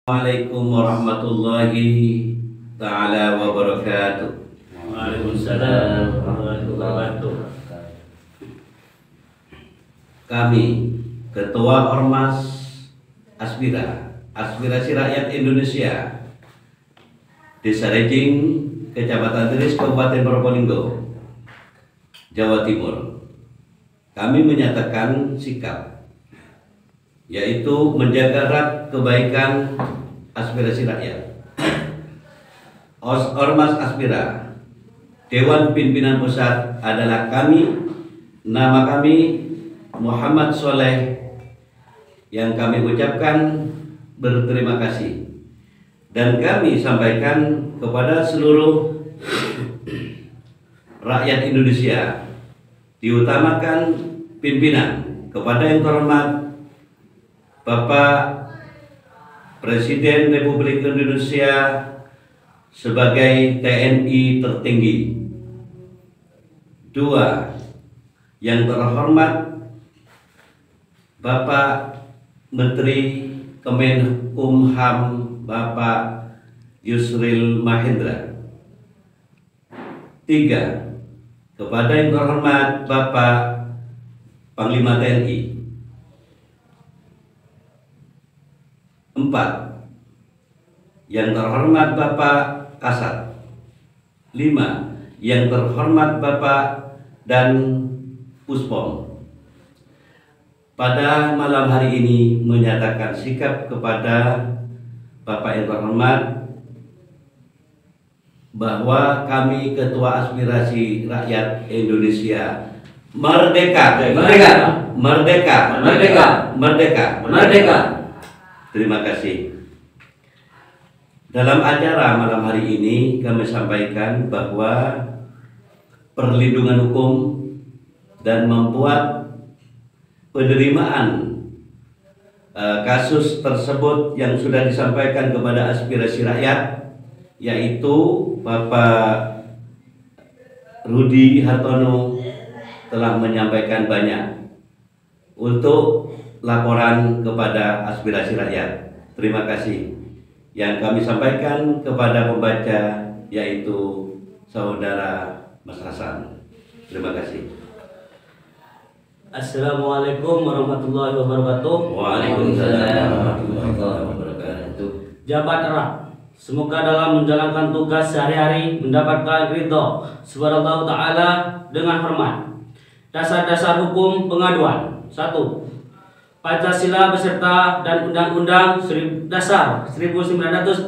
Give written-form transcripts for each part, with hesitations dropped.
Assalamualaikum warahmatullahi ta'ala wabarakatuh. Waalaikumsalam warahmatullahi wabarakatuh. Kami Ketua Ormas Aspirasi Rakyat Indonesia Desa Rejing, Kecamatan Tiris, Kabupaten Probolinggo, Jawa Timur, kami menyatakan sikap, yaitu menjaga erat kebaikan aspirasi rakyat. Ormas Aspira, Dewan Pimpinan Pusat adalah kami. Nama kami Muhammad Soleh, yang kami ucapkan berterima kasih dan kami sampaikan kepada seluruh rakyat Indonesia, diutamakan pimpinan, kepada yang terhormat Bapak Presiden Republik Indonesia sebagai TNI tertinggi. 2. Yang terhormat Bapak Menteri Kemenkumham Bapak Yusril Mahendra. 3. Kepada yang terhormat Bapak Panglima TNI. 4. Yang terhormat Bapak Kasat. 5. Yang terhormat Bapak dan Puspom. Pada malam hari ini menyatakan sikap kepada Bapak yang terhormat bahwa kami Ketua Aspirasi Rakyat Indonesia merdeka, Merdeka. merdeka, Merdeka. merdeka, Merdeka. Terima kasih. Dalam acara malam hari ini kami sampaikan bahwa perlindungan hukum dan membuat penerimaan kasus tersebut yang sudah disampaikan kepada aspirasi rakyat, yaitu Bapak Rudi Hartono telah menyampaikan banyak untuk laporan kepada aspirasi rakyat. Terima kasih. Yang kami sampaikan kepada pembaca yaitu Saudara Mas Hasan. Terima kasih. Assalamualaikum warahmatullahi wabarakatuh. Waalaikumsalam warahmatullahi wabarakatuh. Jabat erat, semoga dalam menjalankan tugas sehari-hari mendapatkan ridho subhanahu ta'ala dengan hormat. Dasar-dasar hukum pengaduan. 1. Pancasila beserta dan Undang-Undang Dasar 1945. 2.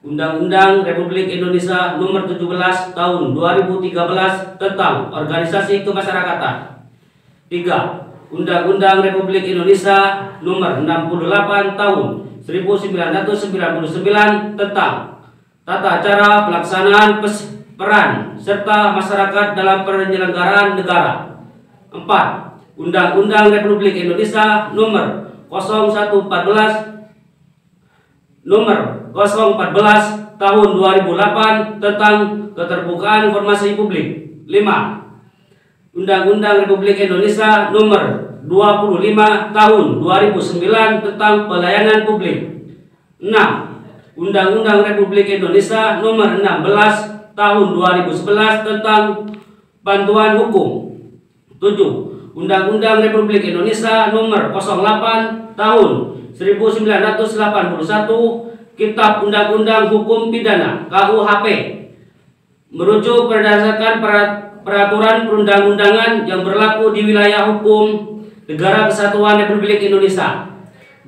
Undang-Undang Republik Indonesia Nomor 17 Tahun 2013 tentang Organisasi Kemasyarakatan. 3. Undang-Undang Republik Indonesia Nomor 68 Tahun 1999 tentang tata cara pelaksanaan peran serta masyarakat dalam penyelenggaraan negara. 4. Undang-Undang Republik Indonesia Nomor 014 Tahun 2008 tentang keterbukaan informasi publik. 5. Undang-Undang Republik Indonesia Nomor 25 Tahun 2009 tentang pelayanan publik. 6. Undang-Undang Republik Indonesia Nomor 16 Tahun 2011 tentang bantuan hukum. 7. Undang-Undang Republik Indonesia Nomor 08 Tahun 1981 Kitab Undang-Undang Hukum Pidana KUHP, merujuk berdasarkan peraturan perundang-undangan yang berlaku di wilayah hukum Negara Kesatuan Republik Indonesia,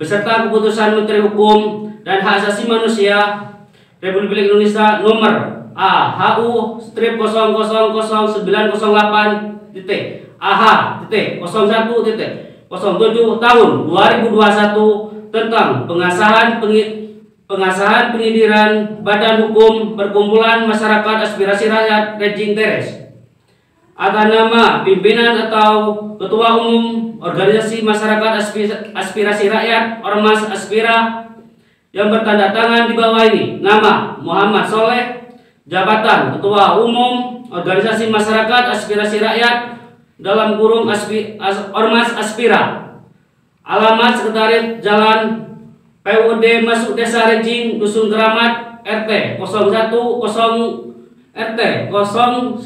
beserta keputusan Menteri Hukum dan Hak Asasi Manusia Republik Indonesia Nomor AHU-0900-AH-01-07 Tahun 2021 tentang pengasahan pengindiran Badan Hukum Perkumpulan Masyarakat Aspirasi Rakyat Rejing Teres atas nama pimpinan atau Ketua Umum Organisasi Masyarakat Aspirasi Rakyat Ormas Aspira yang bertanda tangan di bawah ini. Nama Muhammad Soleh, jabatan Ketua Umum Organisasi Masyarakat Aspirasi Rakyat (Ormas Aspira), alamat Sekretariat Jalan PUD masuk Desa Rejing Dusun Keramat RT 01 RT 0116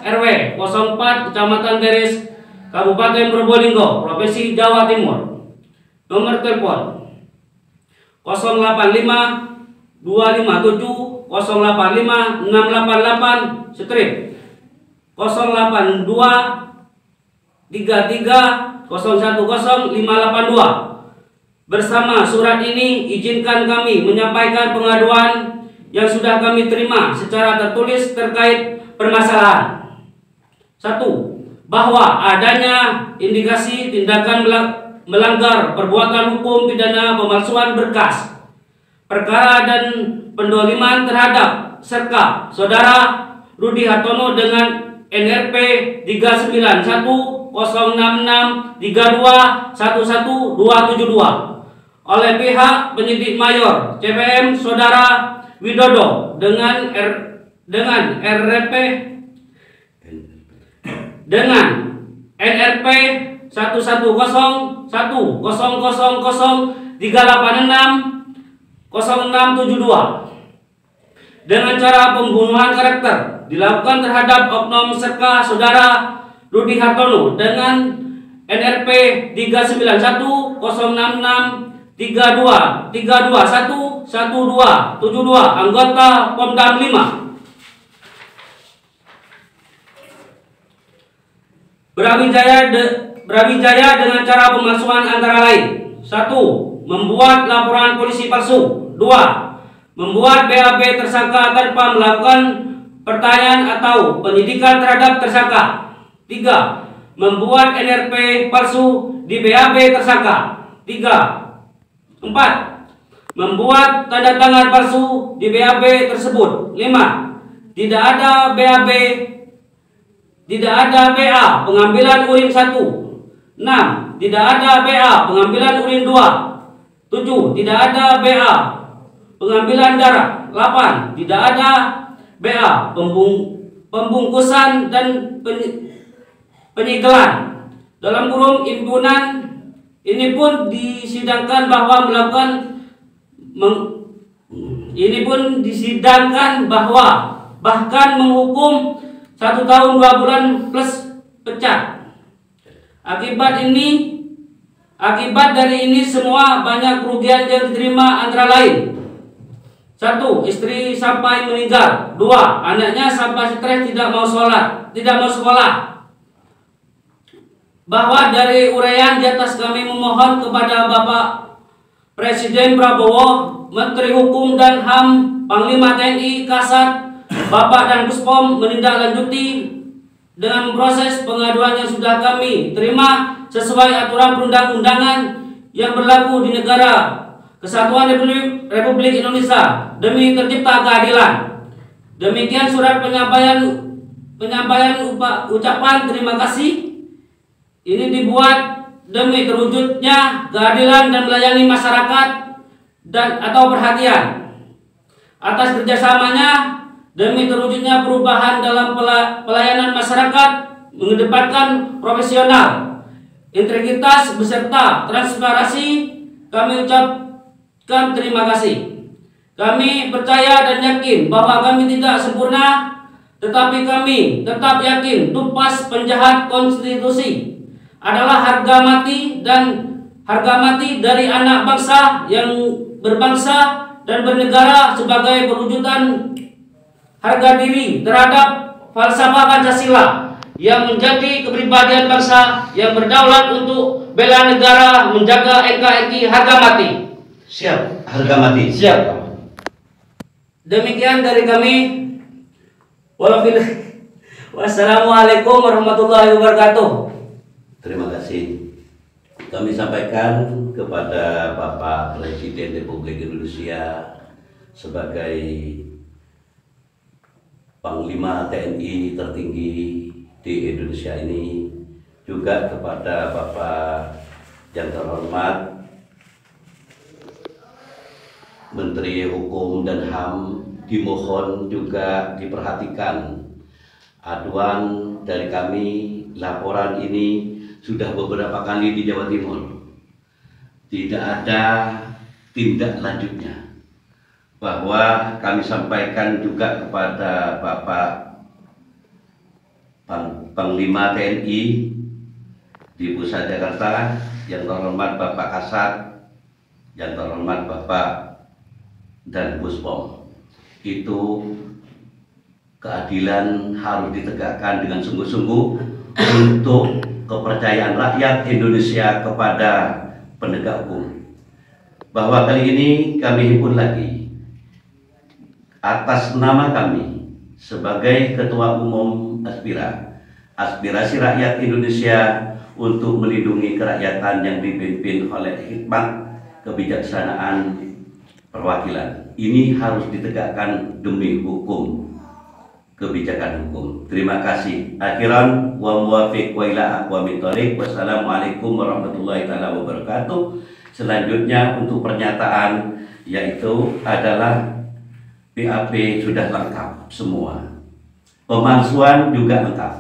RW 04 Kecamatan Teres Kabupaten Probolinggo Provinsi Jawa Timur. Nomor telepon 085 257 085 688 strip 082 33 010 582. Bersama surat ini izinkan kami menyampaikan pengaduan yang sudah kami terima secara tertulis terkait permasalahan. 1. Bahwa adanya indikasi tindakan melanggar perbuatan hukum pidana pemalsuan berkas perkara dan pendoliman terhadap serka Saudara Rudi Hartono dengan NRP 39163211272 oleh pihak penyidik mayor CPM Saudara Widodo dengan RRP dengan NRP 110100003860672 dengan cara pembunuhan karakter dilakukan terhadap oknum serka Saudara Rudi Hartono dengan NRP 3916066321272 anggota Pomdam 5. Brawijaya dengan cara pemalsuan antara lain: 1. Membuat laporan polisi palsu. 2. Membuat BAP tersangka tanpa melakukan pertanyaan atau penyidikan terhadap tersangka. 3. Membuat NRP palsu di BAP tersangka. 4. Membuat tanda tangan palsu di BAP tersebut. 5. Tidak ada BA pengambilan urin 1. 6. Tidak ada BA pengambilan urin 2. 7. Tidak ada BA pengambilan darah. 8. Tidak ada BA pembungkusan dan penyegelan. Dalam kurung impunan ini pun disidangkan bahwa bahkan menghukum 1 tahun 2 bulan plus pecat. Akibat dari ini semua banyak kerugian yang diterima antara lain: 1. Istri sampai meninggal. 2. Anaknya sampai stres tidak mau sekolah. Bahwa dari uraian di atas kami memohon kepada Bapak Presiden Prabowo, Menteri Hukum dan HAM, Panglima TNI, Kasat, Bapak dan Puspom menindaklanjuti dengan memproses pengaduan yang sudah kami terima sesuai aturan perundang-undangan yang berlaku di negara Kesatuan Republik Indonesia demi tercipta keadilan. Demikian surat penyampaian ucapan terima kasih ini dibuat demi terwujudnya keadilan dan melayani masyarakat atau perhatian atas kerjasamanya demi terwujudnya perubahan dalam pelayanan masyarakat, mengedepankan profesional, integritas beserta transparansi. Kami ucapkan terima kasih. Kami percaya dan yakin bahwa kami tidak sempurna, tetapi kami tetap yakin tumpas penjahat konstitusi adalah harga mati dari anak bangsa yang berbangsa dan bernegara sebagai perwujudan harga diri terhadap falsafah Pancasila yang menjadi kepribadian bangsa yang berdaulat untuk bela negara, menjaga NKRI, harga mati. Siap, harga mati. Siap. Demikian dari kami. Wassalamualaikum warahmatullahi wabarakatuh. Terima kasih. Kami sampaikan kepada Bapak Presiden Republik Indonesia sebagai Panglima TNI tertinggi di Indonesia ini, juga kepada Bapak yang terhormat Menteri Hukum dan HAM, dimohon juga diperhatikan aduan dari kami. Laporan ini sudah beberapa kali di Jawa Timur. Tidak ada tindak lanjutnya, bahwa kami sampaikan juga kepada Bapak Panglima TNI di Pusat Jakarta, yang terhormat Bapak Kasat, yang terhormat Bapak dan Puspom, itu keadilan harus ditegakkan dengan sungguh-sungguh untuk kepercayaan rakyat Indonesia kepada penegak hukum. Bahwa kali ini kami himpun lagi atas nama kami sebagai Ketua Umum Aspirasi Rakyat Indonesia untuk melindungi kerakyatan yang dipimpin oleh hikmat kebijaksanaan perwakilan. Ini harus ditegakkan demi hukum, kebijakan hukum. Terima kasih. Akhiran wa muwafiq wa ila aqwamit thoriq. Wassalamualaikum warahmatullahi taala wabarakatuh. Selanjutnya untuk pernyataan, yaitu adalah BAP sudah lengkap semua, pemalsuan juga lengkap.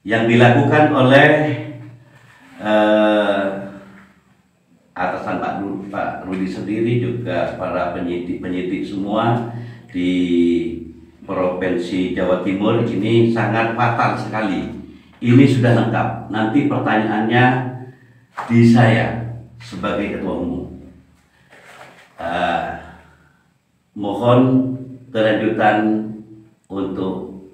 Yang dilakukan oleh atasan Pak Rudi sendiri, juga para penyidik semua di Provinsi Jawa Timur ini sangat fatal sekali. Ini sudah lengkap. Nanti pertanyaannya di saya sebagai Ketua Umum. Mohon kelanjutan untuk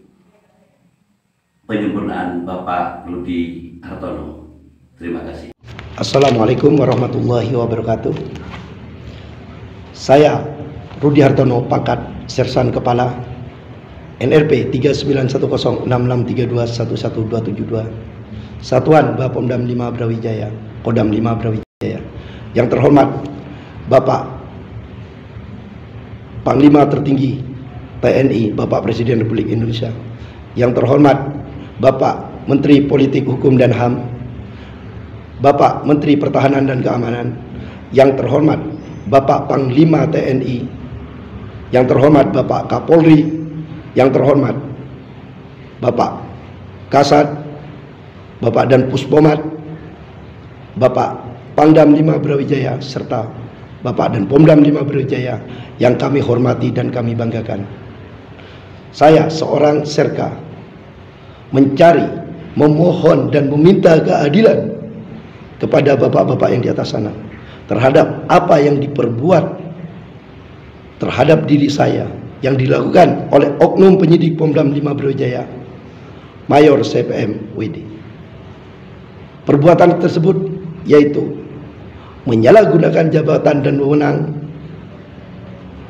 penyempurnaan Bapak Rudi Hartono. Terima kasih. Assalamualaikum warahmatullahi wabarakatuh. Saya Rudi Hartono, pangkat Sersan Kepala, NRP 391066321172, Satuan Bapomdam 5 Brawijaya, Kodam 5 Brawijaya. Yang terhormat Bapak Panglima Tertinggi TNI, Bapak Presiden Republik Indonesia. Yang terhormat Bapak Menteri Politik Hukum dan HAM, Bapak Menteri Pertahanan dan Keamanan. Yang terhormat Bapak Panglima TNI. Yang terhormat Bapak Kapolri. Yang terhormat Bapak Kasat, Bapak dan Puspomat, Bapak Pangdam 5 Brawijaya, serta Bapak dan Pomdam 5 Brawijaya yang kami hormati dan kami banggakan. Saya seorang Serka mencari, memohon dan meminta keadilan kepada bapak-bapak yang di atas sana terhadap apa yang diperbuat terhadap diri saya yang dilakukan oleh oknum penyidik Pomdam 5 Brawijaya, Mayor CPM WD. Perbuatan tersebut yaitu menyalahgunakan jabatan dan wewenang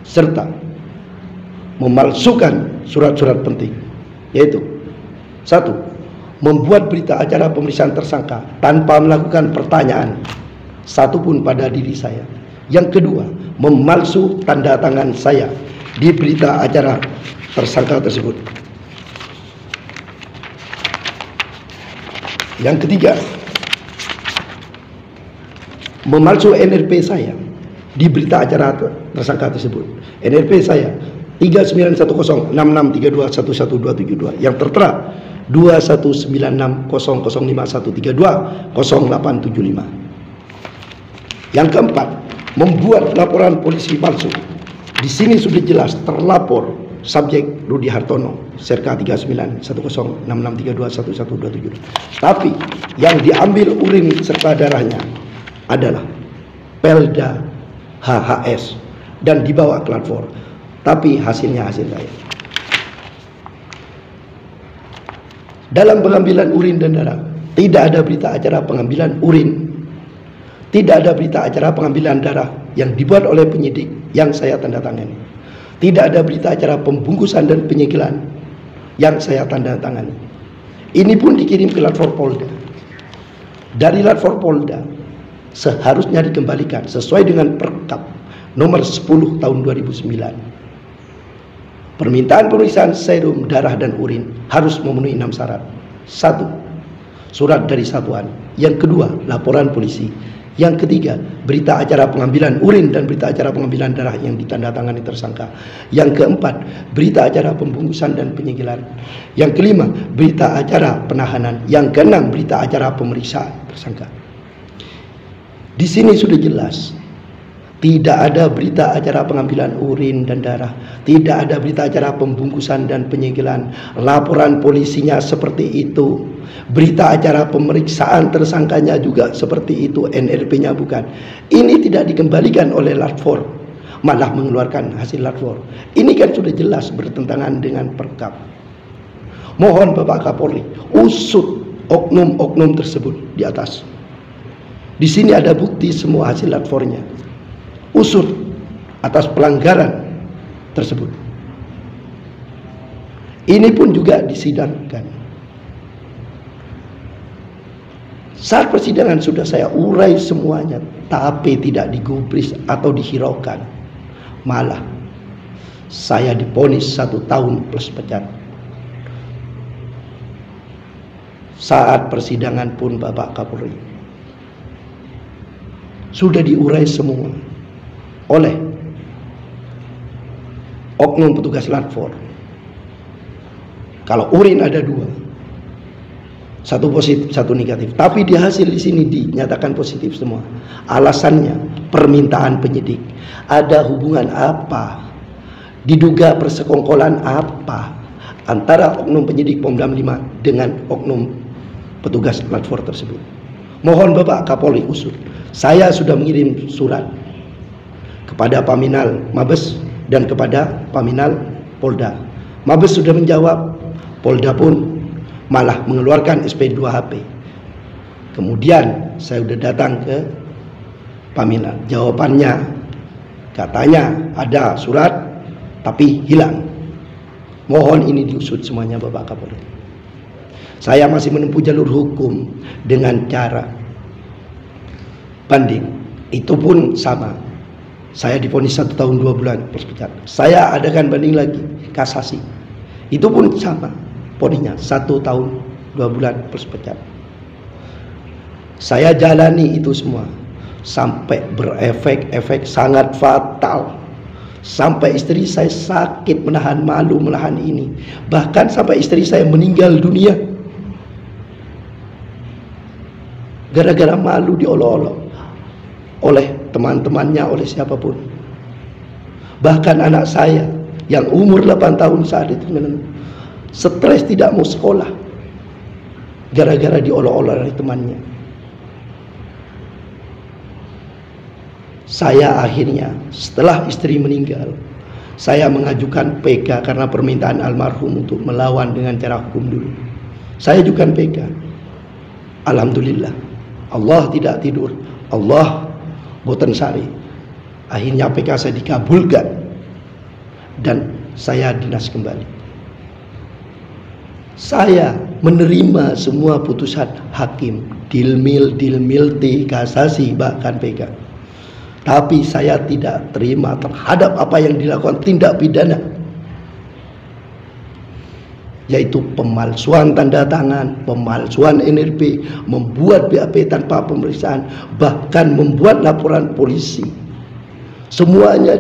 serta memalsukan surat-surat penting, yaitu 1. Membuat berita acara pemeriksaan tersangka tanpa melakukan pertanyaan satupun pada diri saya. Yang kedua, memalsu tanda tangan saya di berita acara tersangka tersebut. Yang ketiga, memalsu NRP saya di berita acara tersangka tersebut. NRP saya 391066321172 yang tertera 21960051320875. Yang keempat, membuat laporan polisi palsu. Di sini sudah jelas terlapor subjek Rudi Hartono, Serka 391066321172. Tapi yang diambil urin serta darahnya adalah Pelda HHS dan dibawa ke lapor. Tapi hasilnya hasil saya. Dalam pengambilan urin dan darah tidak ada berita acara pengambilan urin, tidak ada berita acara pengambilan darah yang dibuat oleh penyidik yang saya tanda tangani. Tidak ada berita acara pembungkusan dan penyegelan yang saya tanda tangani. Ini pun dikirim ke Latvor Polda. Dari Latvor Polda seharusnya dikembalikan sesuai dengan Perkap nomor 10 tahun 2009. Permintaan pemeriksaan serum, darah dan urin harus memenuhi 6 syarat. 1. Surat dari satuan. Yang kedua, laporan polisi. Yang ketiga, berita acara pengambilan urin dan berita acara pengambilan darah yang ditandatangani tersangka. Yang keempat, berita acara pembungkusan dan penyegelan. Yang kelima, berita acara penahanan. Yang keenam, berita acara pemeriksaan tersangka. Di sini sudah jelas Tidak ada berita acara pengambilan urin dan darah. Tidak ada berita acara pembungkusan dan penyegelan. Laporan polisinya seperti itu. Berita acara pemeriksaan tersangkanya juga seperti itu. NRP-nya bukan. Ini tidak dikembalikan oleh Latfor, malah mengeluarkan hasil Latfor. Ini kan sudah jelas bertentangan dengan Perkap. Mohon Bapak Kapolri usut oknum-oknum tersebut di atas. Di sini ada bukti semua hasil Latfornya. Usut atas pelanggaran tersebut. Ini pun juga disidangkan. Saat persidangan sudah saya urai semuanya, tapi tidak digubris atau dihiraukan. Malah saya divonis 1 tahun plus pecat. Saat persidangan pun Bapak Kapolri sudah diurai semua oleh oknum petugas Latfor. Kalau urin ada 2, 1 positif, 1 negatif. Tapi di hasil di sini dinyatakan positif semua. Alasannya permintaan penyidik. Ada hubungan apa? Diduga persekongkolan apa antara oknum penyidik Pomdam 5 dengan oknum petugas Latfor tersebut? Mohon Bapak Kapolri usut. Saya sudah mengirim surat kepada Paminal Mabes dan kepada Paminal Polda. Mabes sudah menjawab, Polda pun malah mengeluarkan SP 2 HP. Kemudian saya sudah datang ke Paminal. Jawabannya katanya ada surat tapi hilang. Mohon ini diusut semuanya Bapak Kapolri. Saya masih menempuh jalur hukum dengan cara banding. Itu pun sama. Saya divonis 1 tahun 2 bulan plus pecat. Saya adakan banding lagi, kasasi. Itu pun sama. Ponisnya 1 tahun 2 bulan plus pecat. Saya jalani itu semua sampai berefek sangat fatal. Sampai istri saya sakit menahan malu, menahan ini. Bahkan sampai istri saya meninggal dunia gara-gara malu diolok-olok oleh teman-temannya, oleh siapapun. Bahkan anak saya yang umur 8 tahun saat itu stres tidak mau sekolah gara-gara diolok-olok oleh temannya. Saya akhirnya setelah istri meninggal, saya mengajukan PK karena permintaan almarhum untuk melawan dengan cara hukum dulu. Saya ajukan PK. Alhamdulillah, Allah tidak tidur, Allah boten sari. Akhirnya PK saya dikabulkan dan saya dinas kembali. Saya menerima semua putusan hakim, dilmil, kasasi, bahkan PK. Tapi saya tidak terima terhadap apa yang dilakukan tindak pidana, yaitu pemalsuan tanda tangan, pemalsuan NRP, membuat BAP tanpa pemeriksaan, bahkan membuat laporan polisi. Semuanya